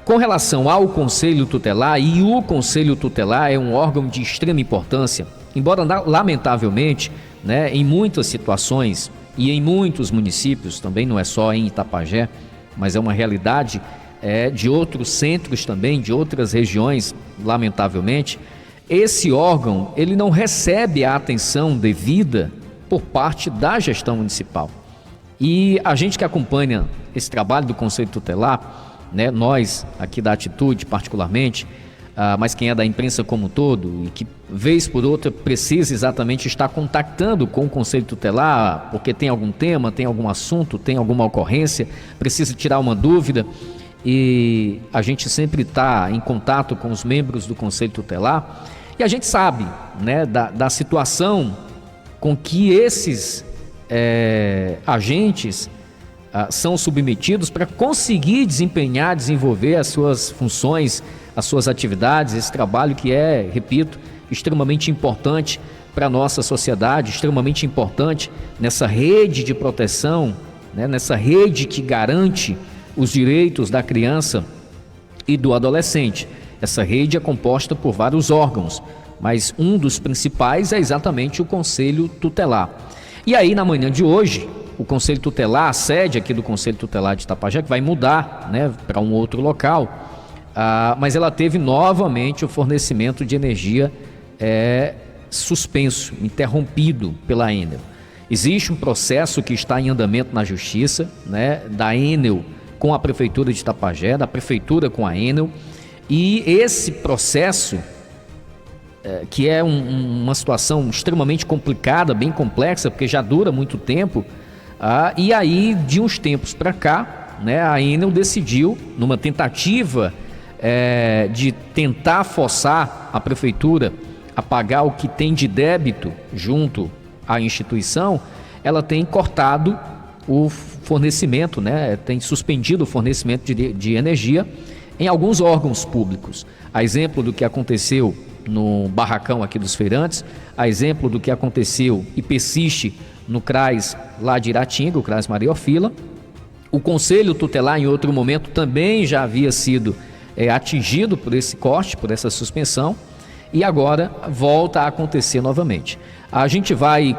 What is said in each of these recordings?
Com relação ao Conselho Tutelar, e o Conselho Tutelar é um órgão de extrema importância, embora lamentavelmente, né, em muitas situações e em muitos municípios, também não é só em Itapajé, mas é uma realidade de outros centros também, de outras regiões, lamentavelmente, esse órgão ele não recebe a atenção devida por parte da gestão municipal. E a gente que acompanha esse trabalho do Conselho Tutelar, né, nós aqui da Atitude particularmente, mas quem é da imprensa como um todo e que vez por outra precisa exatamente estar contactando com o Conselho Tutelar porque tem algum tema, tem algum assunto, tem alguma ocorrência, precisa tirar uma dúvida, e a gente sempre está em contato com os membros do Conselho Tutelar e a gente sabe, né, da situação com que esses agentes são submetidos para conseguir desenvolver as suas funções, as suas atividades, esse trabalho que é, repito, extremamente importante para a nossa sociedade, extremamente importante nessa rede de proteção, né, nessa rede que garante os direitos da criança e do adolescente. Essa rede é composta por vários órgãos, mas um dos principais é exatamente o Conselho Tutelar. E aí, na manhã de hoje, o Conselho Tutelar, a sede aqui do Conselho Tutelar de Itapajé, que vai mudar, né, para um outro local, mas ela teve novamente o fornecimento de energia suspenso, interrompido pela Enel. Existe um processo que está em andamento na Justiça, né, da Enel com a Prefeitura de Itapajé, da Prefeitura com a Enel, e esse processo, que é uma situação extremamente complicada, bem complexa, porque já dura muito tempo, e aí de uns tempos para cá, né, a Enel decidiu, numa tentativa de tentar forçar a Prefeitura a pagar o que tem de débito junto à instituição, ela tem cortado o fornecimento, né, tem suspendido o fornecimento de energia em alguns órgãos públicos. A exemplo do que aconteceu no barracão aqui dos feirantes, a exemplo do que aconteceu e persiste no CRAS lá de Iratinga, o CRAS Maria Orfila. O Conselho Tutelar, em outro momento, também já havia sido atingido por esse corte, por essa suspensão, e agora volta a acontecer novamente. A gente vai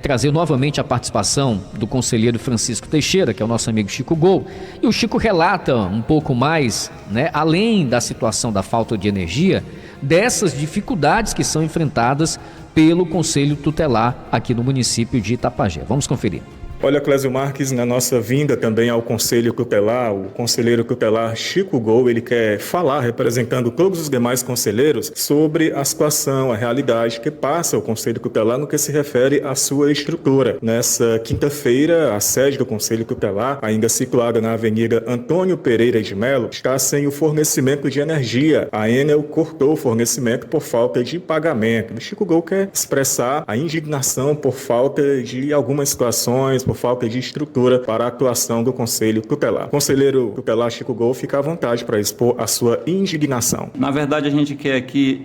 trazer novamente a participação do conselheiro Francisco Teixeira, que é o nosso amigo Chico Gol, e o Chico relata um pouco mais, né, além da situação da falta de energia, dessas dificuldades que são enfrentadas pelo Conselho Tutelar aqui no município de Itapajé. Vamos conferir. Olha, Clésio Marques, na nossa vinda também ao Conselho Tutelar, o conselheiro tutelar Chico Gol, ele quer falar, representando todos os demais conselheiros, sobre a situação, a realidade que passa o Conselho Tutelar no que se refere à sua estrutura. Nessa quinta-feira, a sede do Conselho Tutelar, ainda situada na Avenida Antônio Pereira de Melo, está sem o fornecimento de energia. A Enel cortou o fornecimento por falta de pagamento. O Chico Gol quer expressar a indignação por falta de algumas situações, por falta de estrutura para a atuação do Conselho Tutelar. Conselheiro tutelar Chico Gol, fica à vontade para expor a sua indignação. Na verdade, a gente quer aqui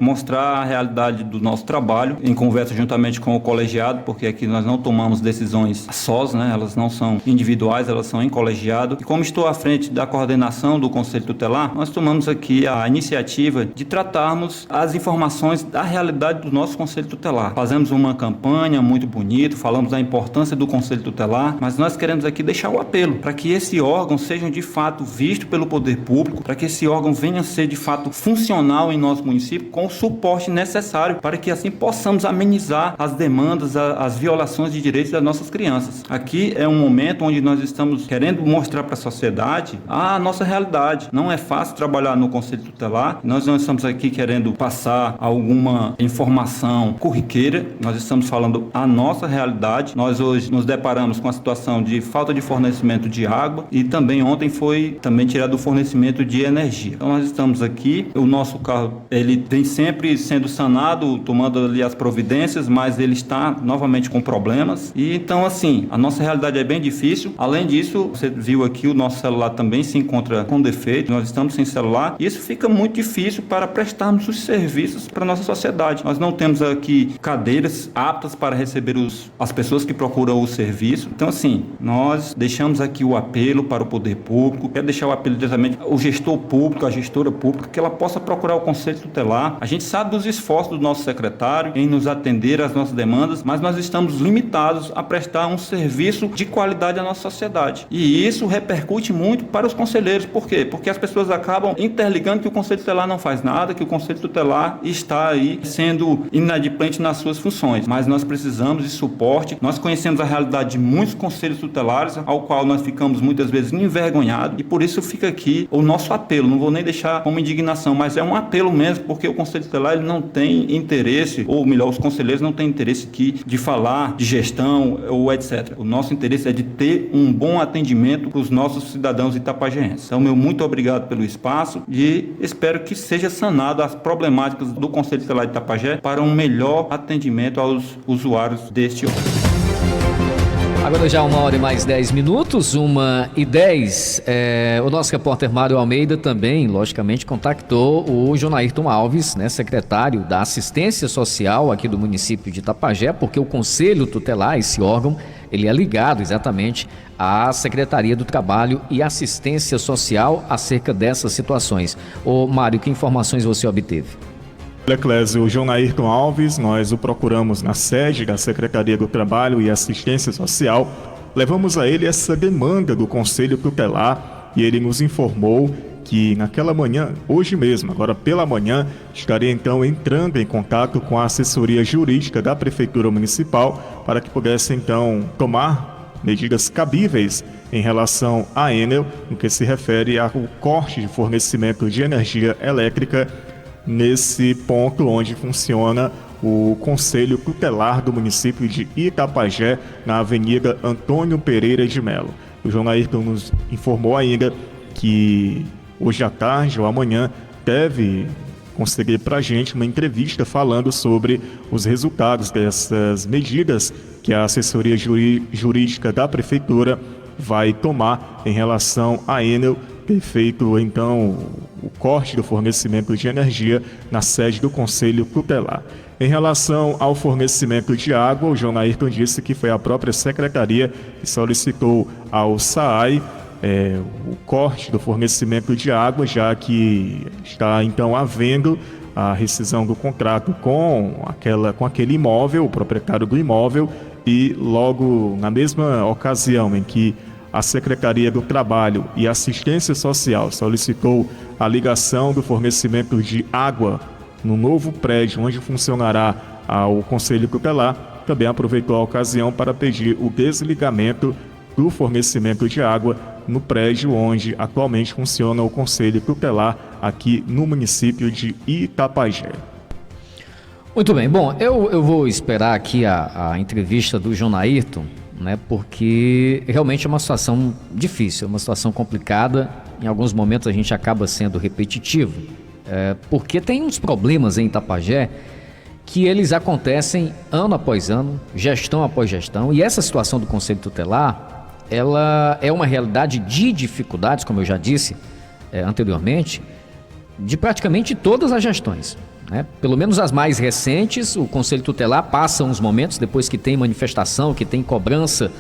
mostrar a realidade do nosso trabalho, em conversa juntamente com o colegiado, porque aqui nós não tomamos decisões sós, né? Elas não são individuais, elas são em colegiado. E como estou à frente da coordenação do Conselho Tutelar, nós tomamos aqui a iniciativa de tratarmos as informações da realidade do nosso Conselho Tutelar. Fazemos uma campanha muito bonita, falamos da importância do Conselho Tutelar, mas nós queremos aqui deixar o apelo para que esse órgão seja de fato visto pelo poder público, para que esse órgão venha a ser de fato funcional em nosso município com o suporte necessário para que assim possamos amenizar as demandas, as violações de direitos das nossas crianças. Aqui é um momento onde nós estamos querendo mostrar para a sociedade a nossa realidade. Não é fácil trabalhar no Conselho Tutelar, nós não estamos aqui querendo passar alguma informação corriqueira, nós estamos falando a nossa realidade. Nós hoje nos deparamos com a situação de falta de fornecimento de água e também ontem foi também tirado o fornecimento de energia. Então nós estamos aqui, o nosso carro ele vem sempre sendo sanado, tomando ali as providências, mas ele está novamente com problemas. E então assim, a nossa realidade é bem difícil. Além disso, você viu aqui, o nosso celular também se encontra com defeito, nós estamos sem celular e isso fica muito difícil para prestarmos os serviços para a nossa sociedade. Nós não temos aqui cadeiras aptas para receber as pessoas que procuram o serviço. serviço. Então, assim, nós deixamos aqui o apelo para o poder público, quero deixar o apelo diretamente ao gestor público, à gestora pública, que ela possa procurar o Conselho Tutelar. A gente sabe dos esforços do nosso secretário em nos atender às nossas demandas, mas nós estamos limitados a prestar um serviço de qualidade à nossa sociedade. E isso repercute muito para os conselheiros. Por quê? Porque as pessoas acabam interligando que o Conselho Tutelar não faz nada, que o Conselho Tutelar está aí sendo inadimplente nas suas funções. Mas nós precisamos de suporte. Nós conhecemos a realidade de muitos conselhos tutelares, ao qual nós ficamos muitas vezes envergonhados, e por isso fica aqui o nosso apelo. Não vou nem deixar como indignação, mas é um apelo mesmo, porque o Conselho Tutelar ele não tem interesse, ou melhor, os conselheiros não têm interesse aqui de falar de gestão ou etc. O nosso interesse é de ter um bom atendimento para os nossos cidadãos itapajenses. Então, meu muito obrigado pelo espaço e espero que seja sanado as problemáticas do Conselho Tutelar de Itapajé para um melhor atendimento aos usuários deste órgão. Agora já 1h mais 10, 1h10. O nosso repórter Mário Almeida também, logicamente, contactou o Jonairton Alves, né, secretário da Assistência Social aqui do município de Itapajé, porque o Conselho Tutelar, esse órgão, ele é ligado exatamente à Secretaria do Trabalho e Assistência Social acerca dessas situações. Ô Mário, que informações você obteve? Clésio, o Jonairton Alves, nós o procuramos na sede da Secretaria do Trabalho e Assistência Social. Levamos a ele essa demanda do Conselho Tutelar e ele nos informou que naquela manhã, hoje mesmo, agora pela manhã, estaria então entrando em contato com a assessoria jurídica da Prefeitura Municipal para que pudesse então tomar medidas cabíveis em relação à Enel, no que se refere ao corte de fornecimento de energia elétrica nesse ponto onde funciona o Conselho Tutelar do município de Itapajé, na Avenida Antônio Pereira de Melo. O Jonairton nos informou ainda que hoje à tarde ou amanhã deve conceder para a gente uma entrevista falando sobre os resultados dessas medidas que a assessoria jurídica da Prefeitura vai tomar em relação à Enel ter feito então o corte do fornecimento de energia na sede do Conselho Tutelar. Em relação ao fornecimento de água, o Jonairton disse que foi a própria secretaria que solicitou ao SAAI o corte do fornecimento de água, já que está então havendo a rescisão do contrato com aquele imóvel, o proprietário do imóvel, e logo na mesma ocasião em que a Secretaria do Trabalho e Assistência Social solicitou a ligação do fornecimento de água no novo prédio onde funcionará o Conselho Tutelar, também aproveitou a ocasião para pedir o desligamento do fornecimento de água no prédio onde atualmente funciona o Conselho Tutelar aqui no município de Itapajé. Muito bem, bom, eu vou esperar aqui a entrevista do Jonairton, né, porque realmente é uma situação difícil, é uma situação complicada. Em alguns momentos a gente acaba sendo repetitivo, porque tem uns problemas em Itapajé que eles acontecem ano após ano, gestão após gestão, e essa situação do Conselho Tutelar, ela é uma realidade de dificuldades, como eu já disse anteriormente, de praticamente todas as gestões. Pelo menos as mais recentes, o Conselho Tutelar passa uns momentos, depois que tem manifestação, que tem cobrança,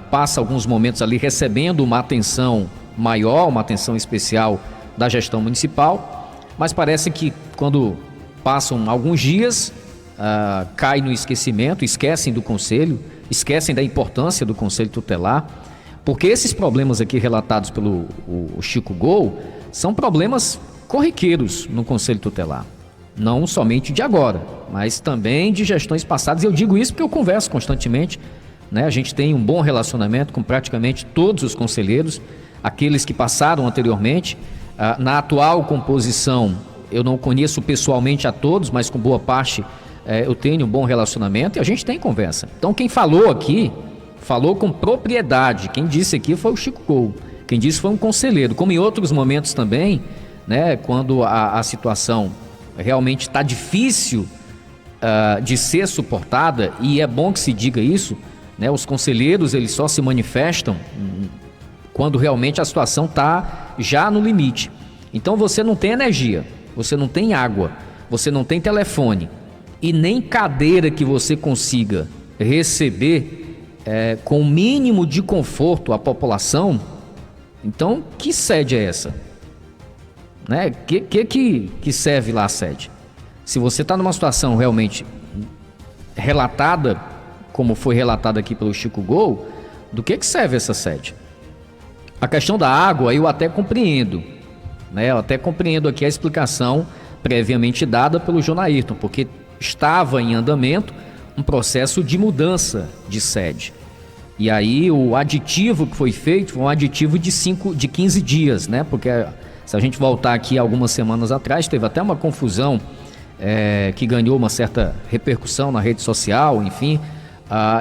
passa alguns momentos ali recebendo uma atenção maior, uma atenção especial da gestão municipal, mas parece que quando passam alguns dias, cai no esquecimento, esquecem do Conselho, esquecem da importância do Conselho Tutelar, porque esses problemas aqui relatados pelo Chico Gol são problemas corriqueiros no Conselho Tutelar, não somente de agora, mas também de gestões passadas. Eu digo isso porque eu converso constantemente, né? A gente tem um bom relacionamento com praticamente todos os conselheiros, aqueles que passaram anteriormente. Na atual composição, eu não conheço pessoalmente a todos, mas com boa parte eu tenho um bom relacionamento e a gente tem conversa. Então quem falou aqui, falou com propriedade. Quem disse aqui foi o Chico Gol, quem disse foi um conselheiro, como em outros momentos também, né, quando a situação realmente está difícil de ser suportada, e é bom que se diga isso, né, os conselheiros eles só se manifestam quando realmente a situação está já no limite. Então você não tem energia, você não tem água, você não tem telefone e nem cadeira que você consiga receber com o mínimo de conforto à população, então que sede é essa? Né? Que serve lá a sede? Se você está numa situação realmente relatada, como foi relatada aqui pelo Chico Gol, do que serve essa sede? A questão da água eu até compreendo, né? Eu até compreendo aqui a explicação previamente dada pelo João Ayrton, porque estava em andamento um processo de mudança de sede. E aí o aditivo que foi feito foi um aditivo de 15 dias, né? Porque se a gente voltar aqui algumas semanas atrás, teve até uma confusão que ganhou uma certa repercussão na rede social, enfim,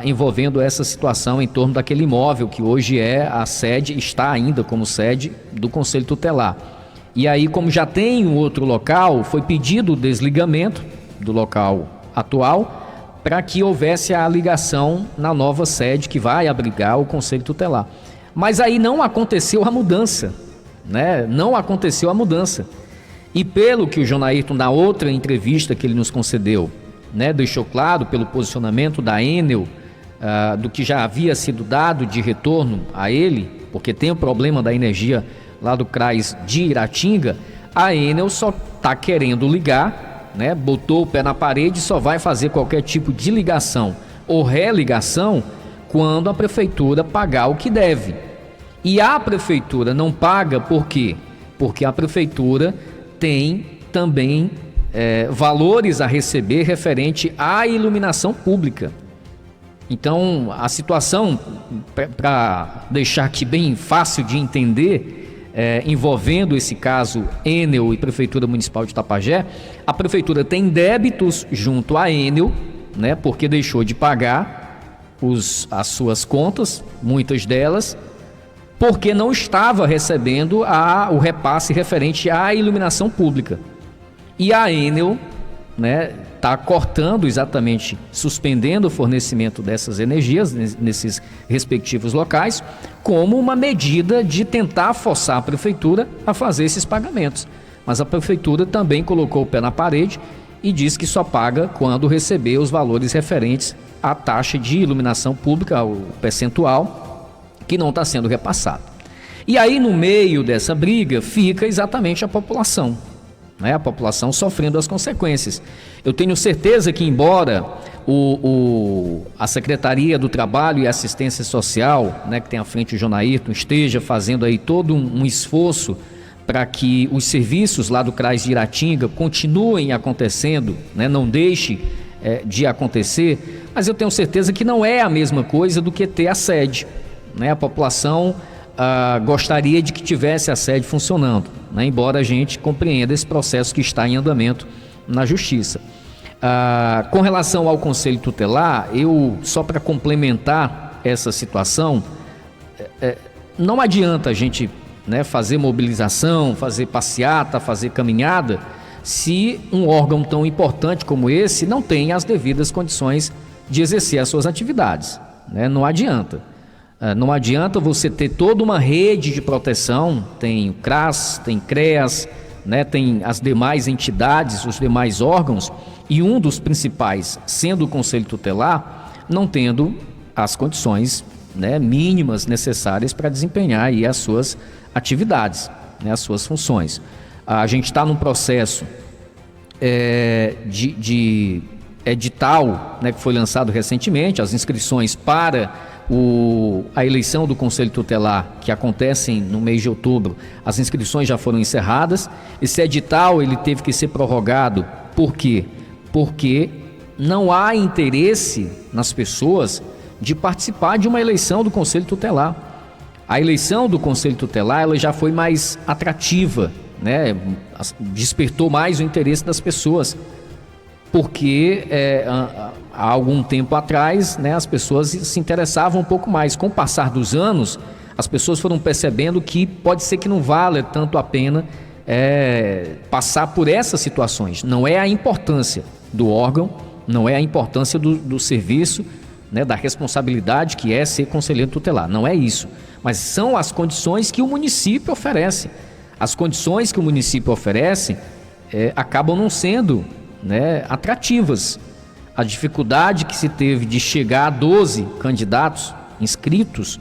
envolvendo essa situação em torno daquele imóvel que hoje é a sede, está ainda como sede do Conselho Tutelar. E aí, como já tem um outro local, foi pedido o desligamento do local atual para que houvesse a ligação na nova sede que vai abrigar o Conselho Tutelar. Mas aí não aconteceu a mudança, né? Não aconteceu a mudança. E pelo que o João Ayrton, na outra entrevista que ele nos concedeu, né, deixou claro pelo posicionamento da Enel, do que já havia sido dado de retorno a ele, porque tem o problema da energia lá do CRAS de Iratinga, a Enel só está querendo ligar, né, botou o pé na parede e só vai fazer qualquer tipo de ligação ou religação quando a prefeitura pagar o que deve. E a prefeitura não paga por quê? Porque a prefeitura tem também valores a receber referente à iluminação pública. Então, a situação, para deixar aqui bem fácil de entender, envolvendo esse caso Enel e Prefeitura Municipal de Itapajé, a Prefeitura tem débitos junto à Enel, né, porque deixou de pagar as suas contas, muitas delas, porque não estava recebendo o repasse referente à iluminação pública. E a Enel, né, está cortando exatamente, suspendendo o fornecimento dessas energias nesses respectivos locais, como uma medida de tentar forçar a prefeitura a fazer esses pagamentos. Mas a prefeitura também colocou o pé na parede e diz que só paga quando receber os valores referentes à taxa de iluminação pública, o percentual que não está sendo repassado. E aí, no meio dessa briga, fica exatamente a população, né? A população sofrendo as consequências. Eu tenho certeza que, embora a Secretaria do Trabalho e Assistência Social, né, que tem à frente o João Ayrton, esteja fazendo aí todo um esforço para que os serviços lá do CRAS de Iratinga continuem acontecendo, né, não deixe de acontecer, mas eu tenho certeza que não é a mesma coisa do que ter a sede, né? A população gostaria de que tivesse a sede funcionando, né? Embora a gente compreenda esse processo que está em andamento na Justiça. Com relação ao Conselho Tutelar, só para complementar essa situação, não adianta a gente, né, fazer mobilização, fazer passeata, fazer caminhada, se um órgão tão importante como esse não tem as devidas condições de exercer as suas atividades, né? Não adianta. Não adianta você ter toda uma rede de proteção, tem o CRAS, tem CREAS, né, tem as demais entidades, os demais órgãos, e um dos principais, sendo o Conselho Tutelar, não tendo as condições, né, mínimas necessárias para desempenhar aí as suas atividades, né, as suas funções. A gente está num processo de edital, né, que foi lançado recentemente, as inscrições para a eleição do Conselho Tutelar, que acontecem no mês de outubro, as inscrições já foram encerradas. Esse edital ele teve que ser prorrogado. Por quê? Porque não há interesse nas pessoas de participar de uma eleição do Conselho Tutelar. A eleição do Conselho Tutelar ela já foi mais atrativa, né? Despertou mais o interesse das pessoas, porque há algum tempo atrás, né, as pessoas se interessavam um pouco mais. Com o passar dos anos, as pessoas foram percebendo que pode ser que não vale tanto a pena passar por essas situações. Não é a importância do órgão, não é a importância do serviço, né, da responsabilidade que é ser conselheiro tutelar, não é isso. Mas são as condições que o município oferece. As condições que o município oferece acabam não sendo, né, atrativas. a dificuldade que se teve de chegar a 12 candidatos inscritos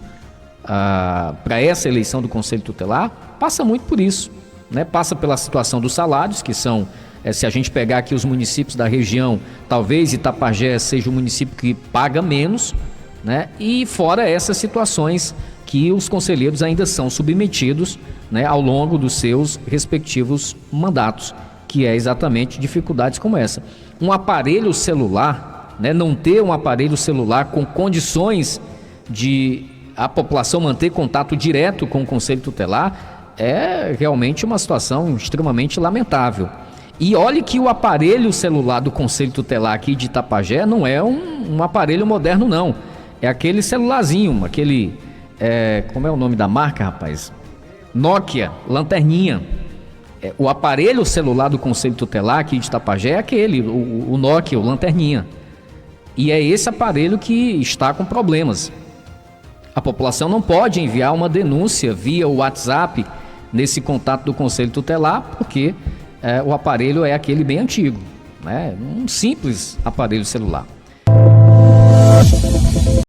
para essa eleição do Conselho Tutelar, passa muito por isso, né? Passa pela situação dos salários, que são, se a gente pegar aqui os municípios da região, talvez Itapajé seja o município que paga menos, né? E fora essas situações que os conselheiros ainda são submetidos, né, ao longo dos seus respectivos mandatos, que é exatamente dificuldades como essa. Um aparelho celular, né, não ter um aparelho celular com condições de a população manter contato direto com o Conselho Tutelar é realmente uma situação extremamente lamentável. E olhe que o aparelho celular do Conselho Tutelar aqui de Itapajé não é um aparelho moderno, não. É aquele celularzinho, aquele... como é o nome da marca, rapaz? Nokia, lanterninha. O aparelho celular do Conselho Tutelar aqui de Itapajé é aquele, o Nokia, o lanterninha. E é esse aparelho que está com problemas. A população não pode enviar uma denúncia via WhatsApp nesse contato do Conselho Tutelar, porque o aparelho é aquele bem antigo, né? Um simples aparelho celular.